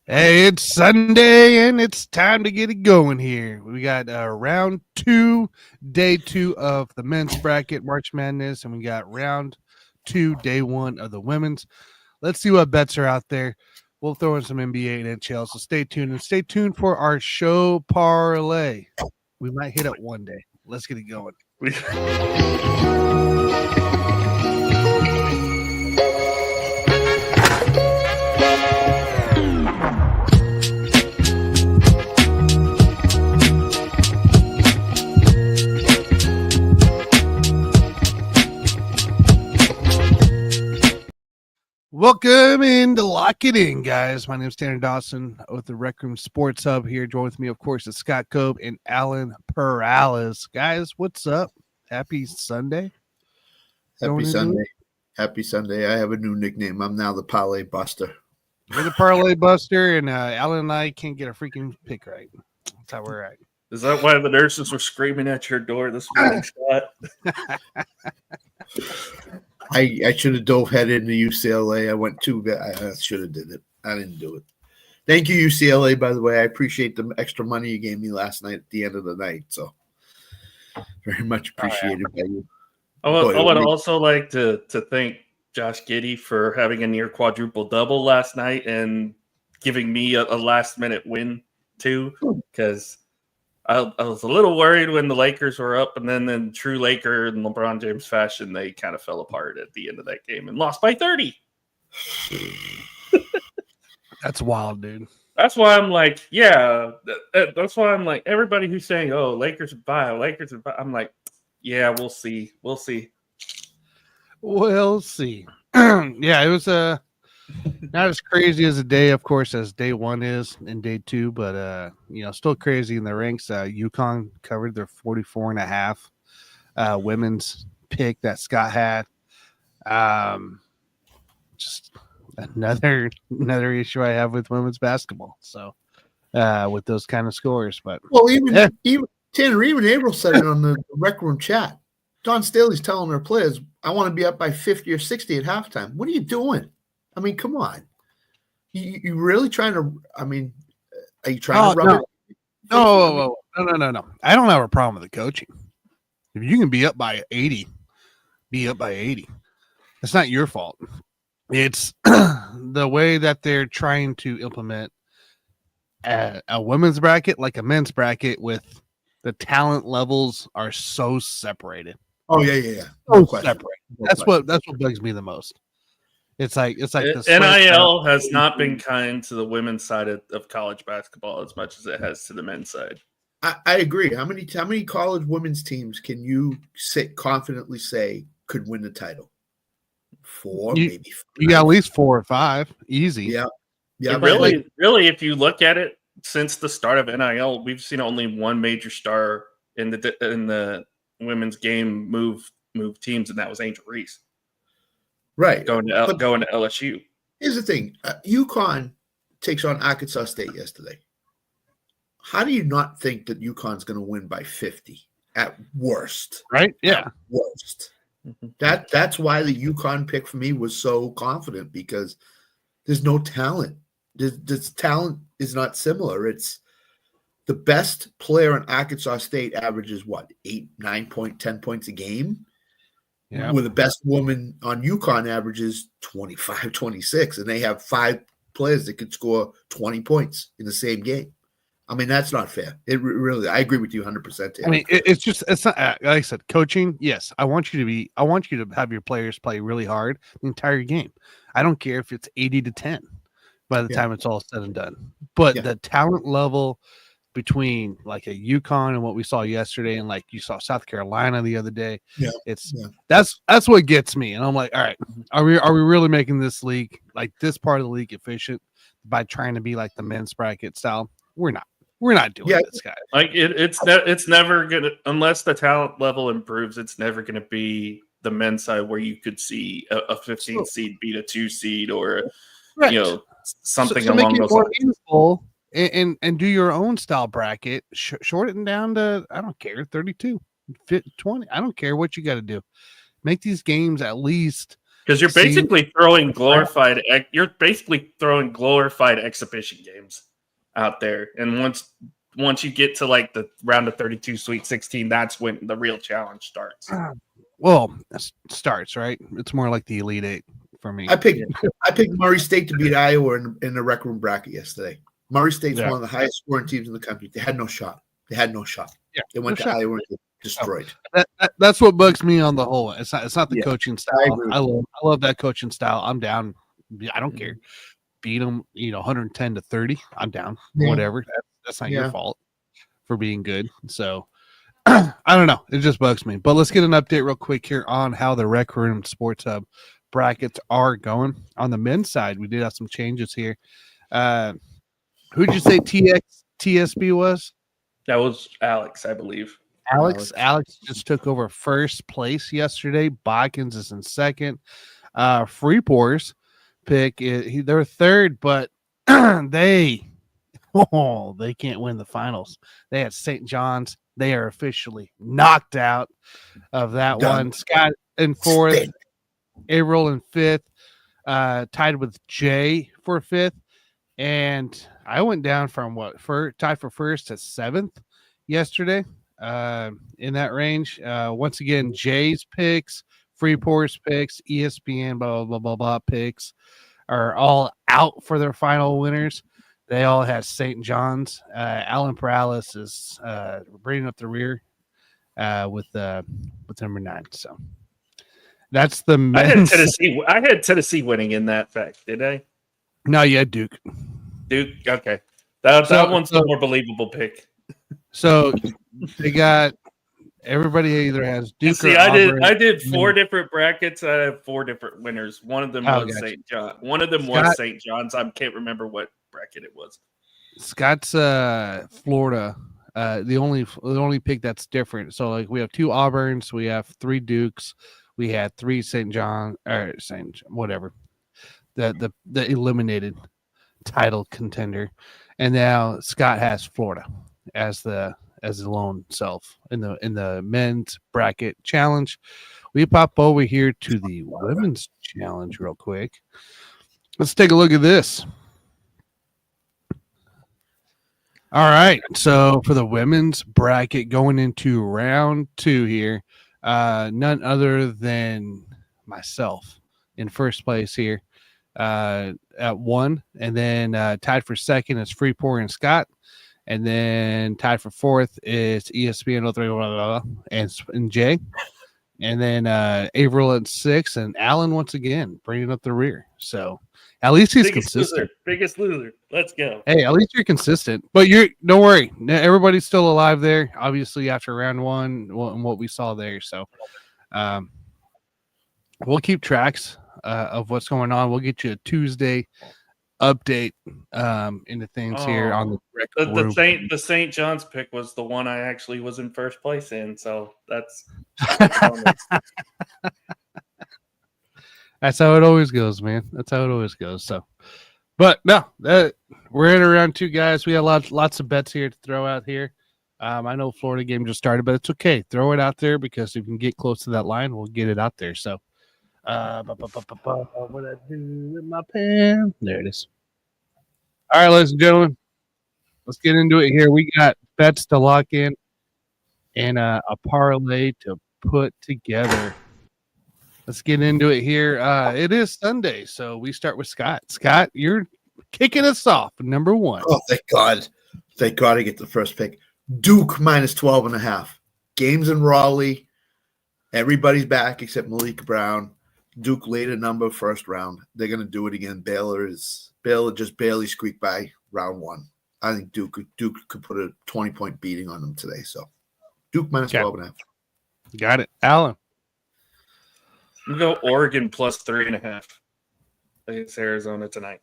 Hey, it's Sunday and it's time to get it going here. We got round two, day two of the men's bracket, March Madness, and we got round two, day one of the women's. Let's see what bets are out there. We'll throw in some NBA and NHL, so stay tuned and stay tuned for our show parlay. We might hit it one day. Let's get it going. Welcome in to Lock It In, guys. My name is Tanner Dawson with the RecRoom Sports Hub here. Join with me, of course, is Scott Cobe and Alan Perales. Guys, what's up? Happy Sunday. Happy Sunday. Happy Sunday. I have a new nickname. I'm now the Parlay Buster. You're the Parlay Buster, and Alan and I can't get a freaking pick right. That's how we're at. Is that why the nurses were screaming at your door this morning, Scott? I should have dove head into UCLA. I went too bad. I should have did it. I didn't do it. Thank you, UCLA, by the way. I appreciate the extra money you gave me last night at the end of the night. So very much appreciated by you. I would also like to thank Josh Giddey for having a near quadruple double last night and giving me a last minute win too, because I was a little worried when the Lakers were up, and then in true Laker and LeBron James fashion, they kind of fell apart at the end of that game and lost by 30. That's wild, dude. That's why I'm like, yeah. That's why I'm like, everybody who's saying, "Oh, Lakers are bad, Lakers are bad," I'm like, yeah, we'll see. We'll see. Yeah, it was not as crazy as a day, of course, as day one is and day two, but still crazy in the ranks. UConn covered their 44.5 women's pick that Scott had. Just another issue I have with women's basketball. So with those kind of scores, but even Tanner, even April said it on the Rec Room chat. Don Staley's telling her players, "I want to be up by 50 or 60 at halftime." What are you doing? I mean, come on. You really trying to? I mean, are you trying to rub it? No. I don't have a problem with the coaching. If you can be up by 80, be up by 80. It's not your fault. It's the way that they're trying to implement a women's bracket like a men's bracket with the talent levels are so separated. Oh yeah. So separated. That's what bugs me the most. It's like the NIL has not been kind to the women's side of college basketball as much as it has to the men's side. I agree. How many college women's teams can you confidently say could win the title? 4, maybe 5. You got at least 4 or 5. Easy. Yeah. Really, if you look at it, since the start of NIL, we've seen only one major star in the women's game move teams, and that was Angel Reese. Right. Going to LSU. Here's the thing. UConn takes on Arkansas State yesterday. How do you not think that UConn's going to win by 50 at worst? Right? Yeah. At worst. That's why the UConn pick for me was so confident, because there's no talent. This talent is not similar. It's the best player in Arkansas State averages what, 8, 9 10 points a game. Yeah. Where the best woman on UConn averages 25, 26, and they have 5 players that could score 20 points in the same game. I mean, that's not fair. It really, I agree with you 100%. I mean, it's not, like I said, coaching. Yes, I want you to have your players play really hard the entire game. I don't care if it's 80-10 by the time it's all said and done. But the talent level between like a UConn and what we saw yesterday, and like you saw South Carolina the other day, that's what gets me. And I'm like, all right, are we really making this league, like this part of the league, efficient by trying to be like the men's bracket style? We're not doing this, guys. Like it's never gonna, unless the talent level improves, it's never gonna be the men's side where you could see a 15 seed beat a 2 seed or something so along make it those more lines. Meaningful and do your own style bracket. Shorten down to, I don't care, 32, 20. I don't care what you got to do. Make these games at least Because you're basically throwing glorified exhibition games out there, and once you get to like the round of 32, Sweet 16, that's when the real challenge starts. Well, it starts, right? It's more like the Elite Eight for me. I picked Murray State to beat Iowa in the RecRoom bracket yesterday. Murray State's one of the highest scoring teams in the country. They had no shot. Yeah, they went to Iowa and destroyed. That's what bugs me on the whole. It's not the coaching style. I love that coaching style. I'm down. I don't care. Beat them, 110 to 30. I'm down. Whatever. That's not your fault for being good. So I don't know. It just bugs me. But let's get an update real quick here on how the RecRoom Sports Hub brackets are going. On the men's side, we did have some changes here. Who'd you say TSB was? That was Alex, I believe. Alex just took over first place yesterday. Bodkins is in second. Freeport's pick, they're third, but they can't win the finals. They had St. John's. They are officially knocked out of that one. Scott in fourth, April in fifth, tied with Jay for fifth. And I went down from tied for first to seventh yesterday in that range. Once again, Jay's picks, Freeport's picks, ESPN, blah, blah, blah, blah, picks are all out for their final winners. They all had St. John's. Alan Perales is bringing up the rear with number 9. So that's the men's. I had Tennessee winning in that fact, did I? No, you had Duke. Okay. That one's the more believable pick. So they got everybody either has Duke. See, I did 4 different brackets. I have 4 different winners. One of them was St. John. One of them was St. John's. I can't remember what bracket it was. Scott's Florida. The only pick that's different. So like we have 2 Auburns, we have 3 Dukes, we had 3 St. John or St. whatever. The eliminated title contender, and now Scott has Florida as the lone self in the men's bracket challenge. We pop over here to the women's challenge real quick. Let's take a look at this. All right, so for the women's bracket going into round 2 here, none other than myself in first place here. At 1, and then tied for second is Freeport and Scott, and then tied for fourth is ESPN 03 blah, blah, blah, and Jay, and then Averill at 6, and Allen once again bringing up the rear. So at least he's consistent. Biggest loser. Let's go. Hey, at least you're consistent. But don't worry, everybody's still alive there. Obviously, after round 1, and what we saw there. So we'll keep tracks of what's going on. We'll get you a Tuesday update into things here on the St. John's pick was the one I actually was in first place in, so that's that's how it always goes, man. That's how it always goes. So, but no, we're in around 2 guys. We have lots of bets here to throw out here. I know Florida game just started, but it's okay. Throw it out there because if you can get close to that line, we'll get it out there. So. What I do with my pen? There it is. All right, ladies and gentlemen, let's get into it here. We got bets to lock in and a parlay to put together. Let's get into it here. It is Sunday, so we start with Scott. Scott, you're kicking us off, number 1. Oh, thank God. Thank God I get the first pick. Duke minus 12.5. Games in Raleigh. Everybody's back except Malik Brown. Duke laid a number first round. They're going to do it again. Baylor just barely squeaked by round 1. I think Duke could put a 20-point beating on them today. So Duke minus 12.5. Got it. Alan. I'm going to go Oregon plus 3.5 against Arizona tonight.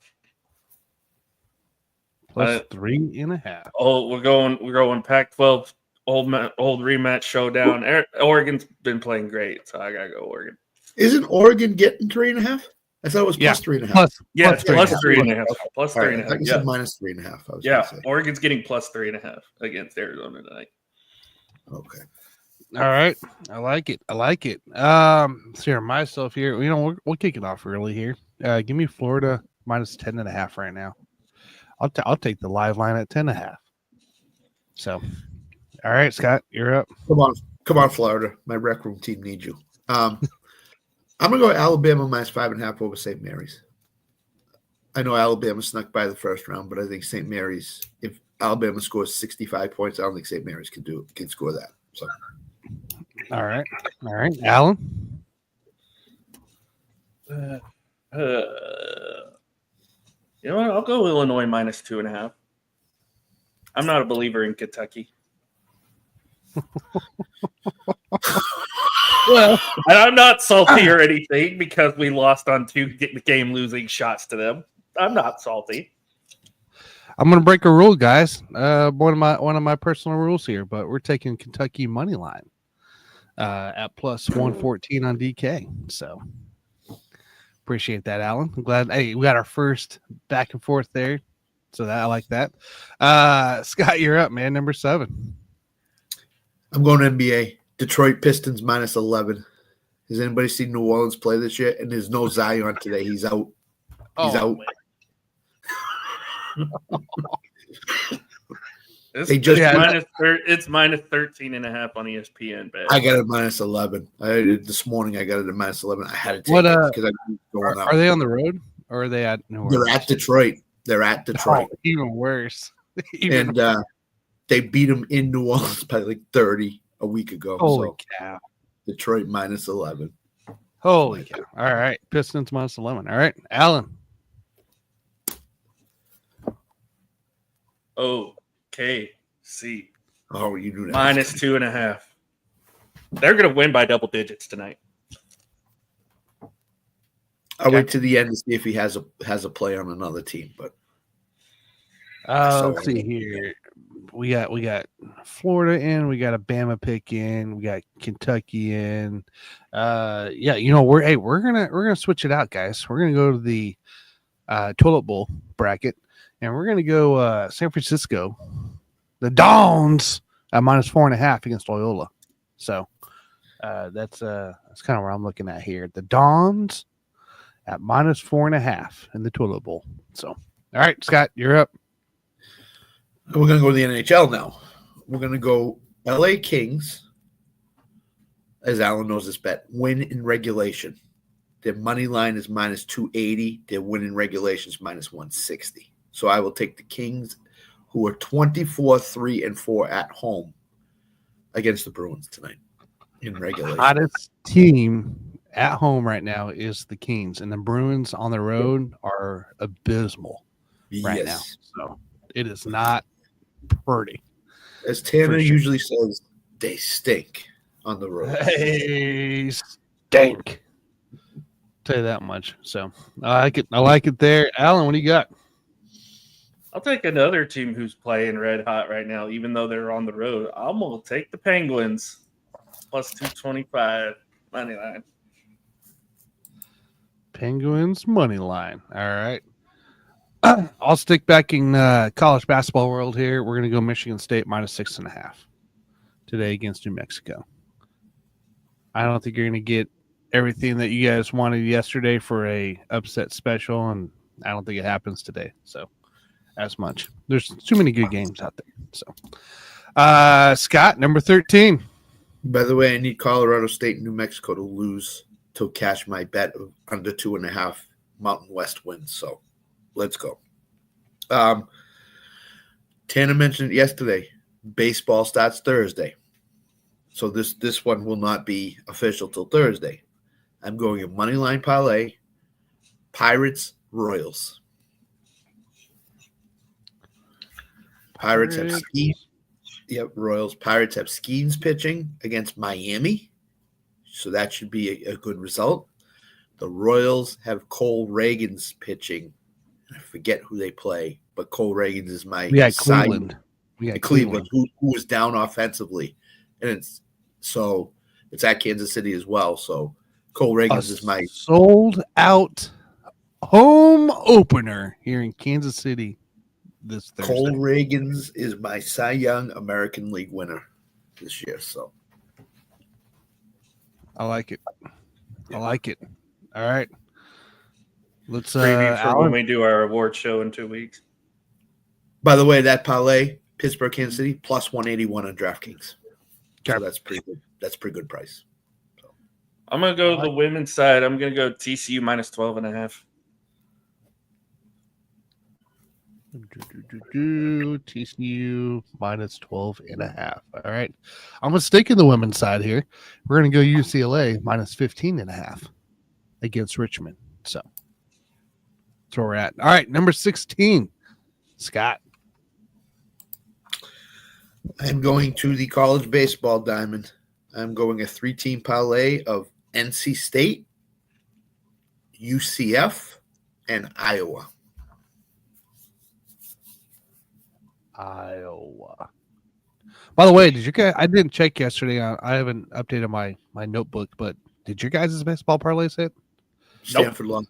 Plus 3.5. Oh, we're going Pac-12 old rematch showdown. Oregon's been playing great, so I got to go Oregon. Isn't Oregon getting 3.5? I thought it was plus 3.5. Plus 3.5. Plus 3.5. I thought you said minus 3.5. Oregon's getting plus 3.5 against Arizona tonight. Okay. All right. I like it. Let's hear myself here. We'll kick it off early here. Give me Florida minus 10.5 right now. I'll take the live line at 10.5. So, all right, Scott, you're up. Come on, Florida. My RecRoom team needs you. I'm gonna go Alabama minus 5.5 over St. Mary's. I know Alabama snuck by the first round, but I think St. Mary's, if Alabama scores 65 points, I don't think St. Mary's can score that. So, all right, Alan. You know what? I'll go Illinois minus 2.5. I'm not a believer in Kentucky. Well, and I'm not salty or anything because we lost on 2 game losing shots to them. I'm not salty. I'm gonna break a rule, guys. One of my personal rules here, but we're taking Kentucky money line at plus 114 on DK. So appreciate that, Alan. I'm glad. Hey, we got our first back and forth there, so I like that. Scott, you're up, man. Number 7. I'm going NBA. Detroit Pistons minus 11. Has anybody seen New Orleans play this year? And there's no Zion today. He's out. He's out. It's minus 13.5 on ESPN. Bet. I got it minus 11. This morning I got it at minus 11. I had to take it because are they on the road or are they at New Orleans? They're at Detroit. Oh, even worse. They beat them in New Orleans by like 30 a week ago. Holy cow. Detroit minus 11. Holy cow. All right. Pistons minus 11. All right. Alan. OKC. Oh, you do that. Minus 2.5. They're going to win by double digits tonight. I'll wait to the end to see if he has a play on another team. But let's see here. We got Florida in. We got a Bama pick in. We got Kentucky in. We're gonna switch it out, guys. We're gonna go to the toilet bowl bracket, and we're gonna go San Francisco, the Dons at minus 4.5 against Loyola. So that's kind of where I'm looking at here. The Dons at minus 4.5 in the toilet bowl. So, all right, Scott, you're up. We're going to go to the NHL now. We're going to go LA Kings, as Alan knows this bet, win in regulation. Their money line is minus 280. Their win in regulation is minus 160. So I will take the Kings, who are 24-3-4 at home, against the Bruins tonight in regulation. Hottest team at home right now is the Kings, and the Bruins on the road are abysmal right now. So it is not pretty. As Tanner usually says, they stink on the road. They stink. Tell you that much. So I like it there. Alan, what do you got? I'll take another team who's playing red hot right now, even though they're on the road. I'm going to take the Penguins plus 225 money line. Penguins money line. All right. I'll stick back in college basketball world here. We're going to go Michigan State minus 6.5 today against New Mexico. I don't think you're going to get everything that you guys wanted yesterday for a upset special, and I don't think it happens today. So as much. There's too many good games out there. So Scott, number 13. By the way, I need Colorado State and New Mexico to lose to cash my bet of under 2.5 Mountain West wins. So let's go. Tanner mentioned it yesterday. Baseball starts Thursday. So this one will not be official till Thursday. I'm going a money line parlay. Pirates, Royals. Pirates have Skeens. Yep, Royals. Pirates have Skeens pitching against Miami. So that should be a good result. The Royals have Cole Reagans pitching. I forget who they play, but Cole Reagans is my Cleveland. Cleveland, who was down offensively. And it's at Kansas City as well. So Cole Reagans is my sold out home opener here in Kansas City this Thursday. Cole Reagans is my Cy Young American League winner this year. So I like it. I like it. All right. Let's preview for when Alan. we do our award show in 2 weeks. By the way, that parlay, Pittsburgh, Kansas City, plus 181 on DraftKings. Okay. So that's pretty good. That's a pretty good price. So I'm going to go to the women's side. I'm going to go TCU minus 12.5. TCU minus 12.5. All right. I'm going to stick in the women's side here. We're going to go UCLA minus 15.5 against Richmond. So that's where we're at. All right. Number 16, Scott. I'm going to the college baseball diamond. I'm going a 3-team parlay of NC State, UCF, and Iowa. Iowa. By the way, did you guys? I didn't check yesterday. I haven't updated my notebook, but did your guys' baseball parlay hit? Stanford lost.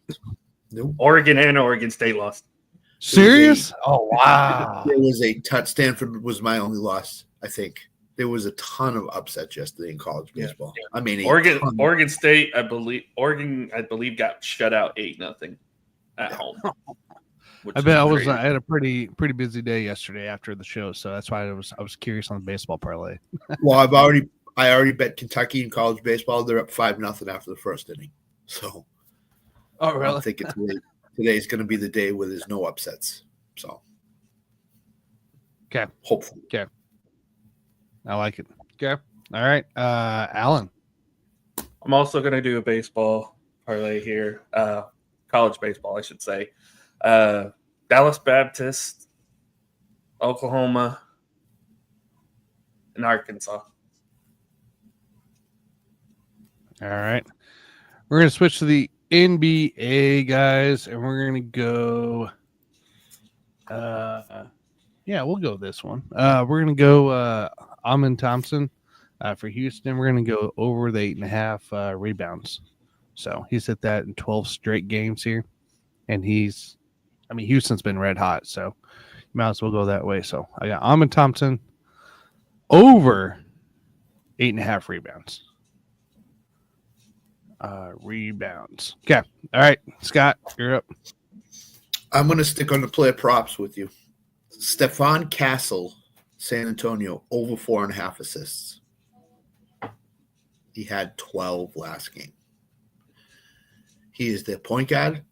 Nope. Oregon and Oregon State lost. Serious? Oh wow! There was a ton. Stanford was my only loss. I think there was a ton of upsets yesterday in college baseball. Yeah. I mean, Oregon State. I believe got shut out 8-0 at home. I bet I had a pretty busy day yesterday after the show, so that's why I was curious on the baseball parlay. Well, I already bet Kentucky in college baseball. They're up 5-0 after the first inning. So, oh really? I think today's going to be the day where there's no upsets. So, okay, hopefully, okay, I like it. Okay, all right, Alan. I'm also going to do a baseball parlay here, college baseball, I should say. Dallas Baptist, Oklahoma, and Arkansas. All right. We're going to switch to the NBA, guys, and we're going to go we'll go this one. We're going to go Amin Thompson for Houston. We're going to go over the 8.5 rebounds. So he's hit that in 12 straight games here, and Houston's been red hot, so you might as well go that way. So I got Amin Thompson over 8.5 rebounds. Rebounds. Okay. All right, Scott, you're up. I'm going to stick on the player props with you. Stephon Castle, San Antonio, over 4.5 assists. He had 12 last game. He is their point guard.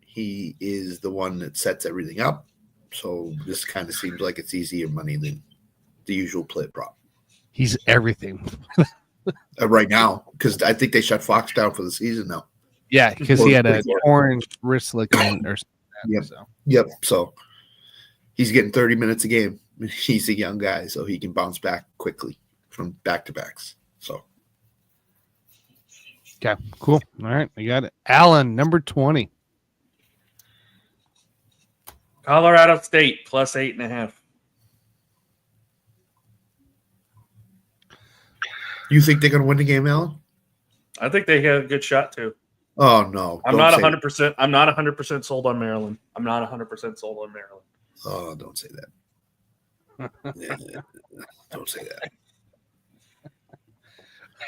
He is the one that sets everything up. So this kind of seems like it's easier money than the usual play prop. He's everything. Right now, because I think they shut Fox down for the season now. Yeah, because he had a torn wrist ligament or something. Yep. So. Yep. So he's getting 30 minutes a game. He's a young guy, so he can bounce back quickly from back-to-backs. So. Okay, cool. All right, I got it. Alan, number 20. Colorado State plus 8.5. You think they're going to win the game, Alan? I think they have a good shot too. Oh no, I'm not 100%. I'm not 100% sold on Maryland. I'm not 100% sold on Maryland. Oh, don't say that. Don't say that.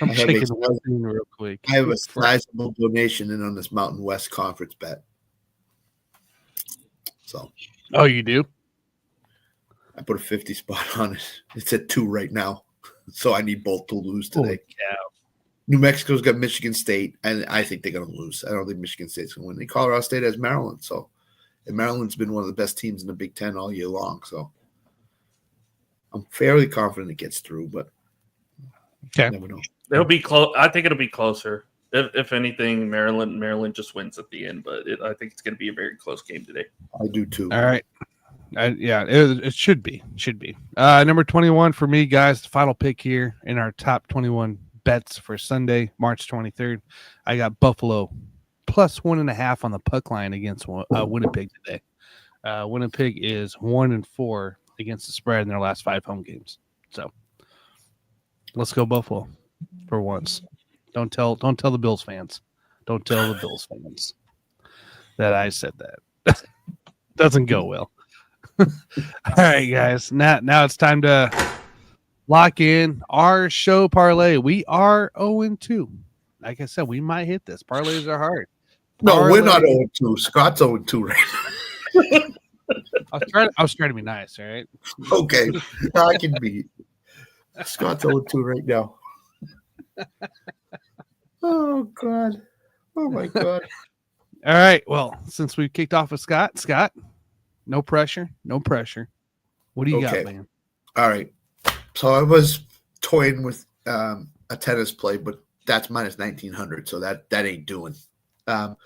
I'm shaking the real quick. I have a sizable donation in on this Mountain West Conference bet. So. Oh, you do? I put a 50 spot on it. It's at 2 right now. So I need both to lose today. Yeah. New Mexico's got Michigan State, and I think they're going to lose. I don't think Michigan State's going to win. And Colorado State has Maryland. So, and Maryland's been one of the best teams in the Big Ten all year long. So I'm fairly confident it gets through, but okay. Never know. It'll be close. I think it'll be closer. If anything, Maryland just wins at the end, but I think it's going to be a very close game today. I do too. All right. It should be. Number 21 for me, guys. The final pick here in our top 21 bets for Sunday, March 23rd. I got Buffalo plus 1.5 on the puck line against Winnipeg today. Winnipeg is 1-4 against the spread in their last 5 home games. So let's go Buffalo for once. Don't tell the Bills fans. Don't tell the Bills fans that I said that. Doesn't go well. All right, guys. Now it's time to lock in our show parlay. We are 0-2. like I said, we might hit this. Parlays are hard. No, we're not 0-2. Scott's 0-2 right now. I was trying to be nice, all right? Okay, I can be. Scott's 0-2 right now. Oh God! Oh my God! All right. Well, since we kicked off with Scott, no pressure. What do you got, man? All right. So I was toying with a tennis play, but that's minus 1900, so that ain't doing. I'm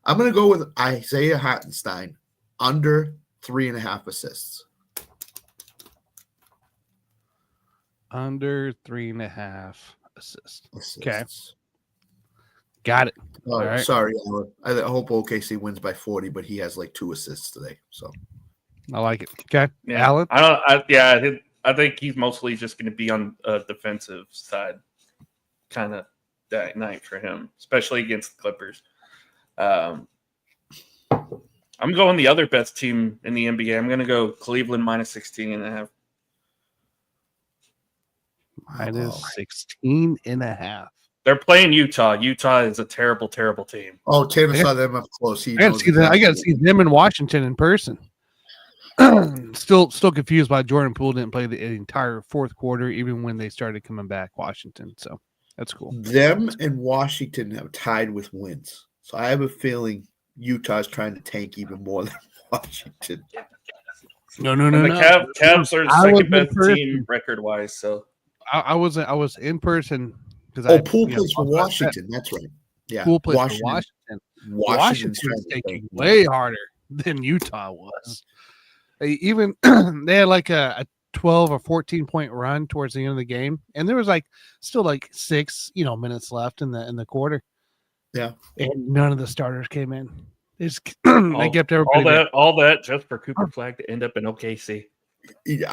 gonna go with Isaiah Hartenstein under 3.5 assists. Under 3.5 assists. Okay. Got it. All right. Sorry, Alan. I hope OKC wins by 40, but he has like 2 assists today. So I like it. Okay. Yeah. Alan? I think he's mostly just going to be on a defensive side kind of that night for him, especially against the Clippers. I'm going the other best team in the NBA. I'm going to go Cleveland minus 16.5. Minus 16.5. They're playing Utah. Utah is a terrible, terrible team. Oh, Taylor saw them up close. I got to see them in Washington in person. Still confused why Jordan Poole didn't play the entire fourth quarter, even when they started coming back. Washington, so that's cool. Them and Washington have tied with wins, so I have a feeling Utah's trying to tank even more than Washington. No. The Cavs are the second best team record wise. So I was in person because Poole plays for Washington. That's right. Yeah, Poole plays for Washington. Washington's taking way harder than Utah was. Even they had like a 12 or 14 point run towards the end of the game, and there was still 6 minutes left in the quarter. Yeah, and none of the starters came in. They kept everybody all that just for Cooper Flag to end up in OKC.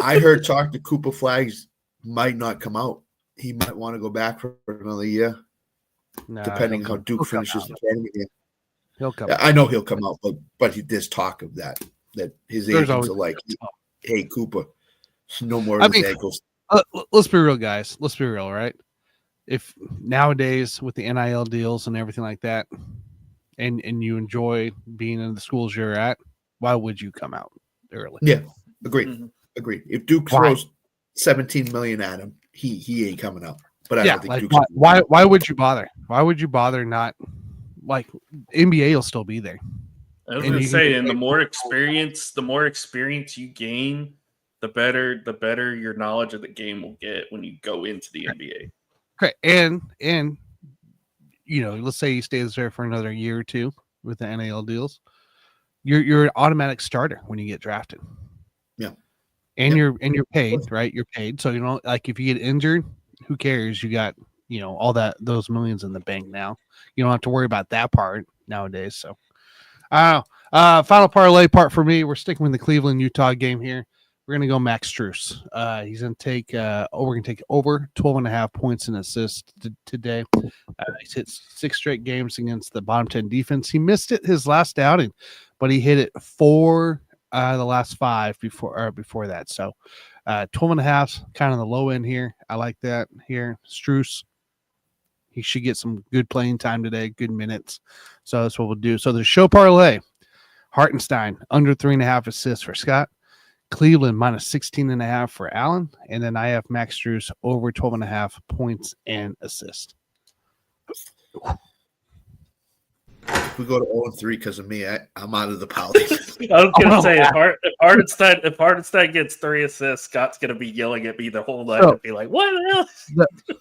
I heard talk to Cooper Flags might not come out. He might want to go back for another year, depending how Duke finishes the tournament. He'll come. I know he'll come out, but there's talk of that his agents are like, "Hey, Cooper, no more of his ankles." Let's be real, guys. Let's be real, right? If nowadays with the NIL deals and everything like that, and you enjoy being in the schools you're at, why would you come out early? Yeah, agreed. Mm-hmm. Agreed. If Duke throws $17 million at him, he ain't coming out. But I don't think Duke's why would you bother? Why would you bother not? NBA will still be there. I was going to say, and the more experience you gain, the better your knowledge of the game will get when you go into the NBA. Okay, and let's say he stays there for another year or two with the NIL deals, you're an automatic starter when you get drafted. Yeah, and you're paid, right? You're paid, so if you get injured, who cares? You got all those millions in the bank now. You don't have to worry about that part nowadays. So, final parlay part for me. We're sticking with the Cleveland Utah game here. We're gonna go Max Strus. He's gonna take over 12.5 points and assists today. He's hit 6 straight games against the bottom 10 defense. He missed it his last outing, but he hit it 4 the last 5 before that. So 12.5, kind of the low end here. I like that here. Strus, he should get some good playing time today, good minutes. So that's what we'll do. So the show parlay, Hartenstein under 3.5 assists for Scott. Cleveland minus 16.5 for Allen. And then I have Max Strus over 12.5 points and assists. If we go to 0-3 because of me, I'm out of the parlay. I was going to say, if Hartenstein gets 3 assists, Scott's going to be yelling at me the whole night and be like, what else?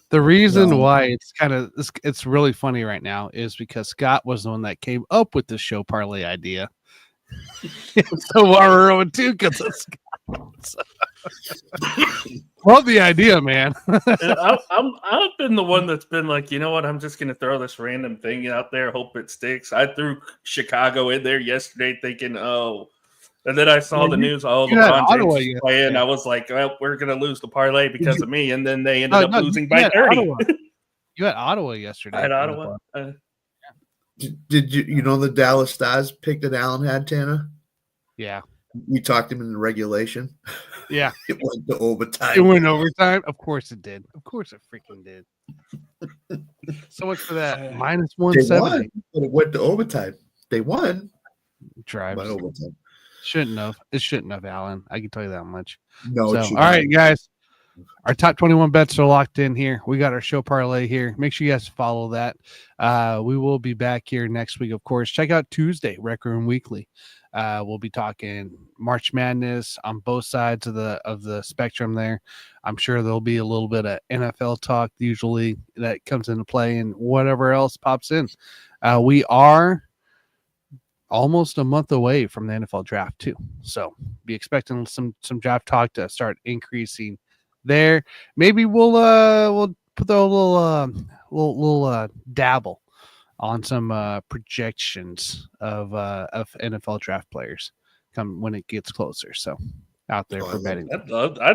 The reason why it's really funny right now is because Scott was the one that came up with the show parlay idea. So we're 0-2 because of Scott. Love the idea, man. I've been the one that's been like, you know what? I'm just going to throw this random thing out there, hope it sticks. I threw Chicago in there yesterday thinking, and then I saw the news, LeBron James is playing. I was like, well, we're going to lose the parlay because of me. And then they ended up losing by 30. You had Ottawa yesterday. I had Ottawa. Did you know the Dallas Stars pick that Allen had, Tanner? Yeah. We talked him in the regulation. Yeah. It went to overtime. It went overtime? Of course it did. Of course it freaking did. So much for that. They -170 won, but it went to overtime. They won, drives. but overtime. Shouldn't have. It shouldn't have, Alan. I can tell you that much. No, So, it should all right, not. guys. Our top 21 bets are locked in here. We got our show parlay here. Make sure you guys follow that. We will be back here next week, of course. Check out Tuesday, RecRoom Weekly. We'll be talking March Madness on both sides of the spectrum there. I'm sure there'll be a little bit of NFL talk usually that comes into play and whatever else pops in. We are almost a month away from the NFL draft too. So be expecting some draft talk to start increasing there. Maybe we'll put a little dabble on some projections of NFL draft players come when it gets closer. So out there for betting. I'd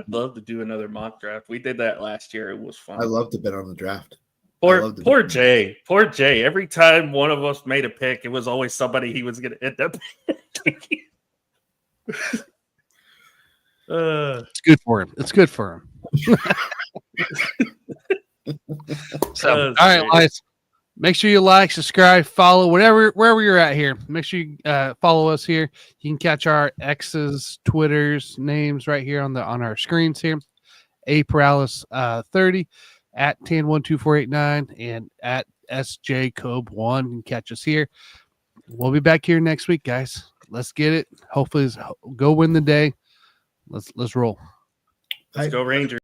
love to do another mock draft. We did that last year. It was fun. I love to bet on the draft. Poor Jay. Every time one of us made a pick, it was always somebody he was going to end up picking. It's good for him. So, all right, guys. Make sure you like, subscribe, follow, wherever you're at here. Make sure you follow us here. You can catch our X's, Twitter's names right here on our screens here. Paralysis 30 at 10-12489 and at SJ Cobe 1. You can catch us here. We'll be back here next week, guys. Let's get it. Hopefully, go win the day. Let's roll. Let's go Rangers.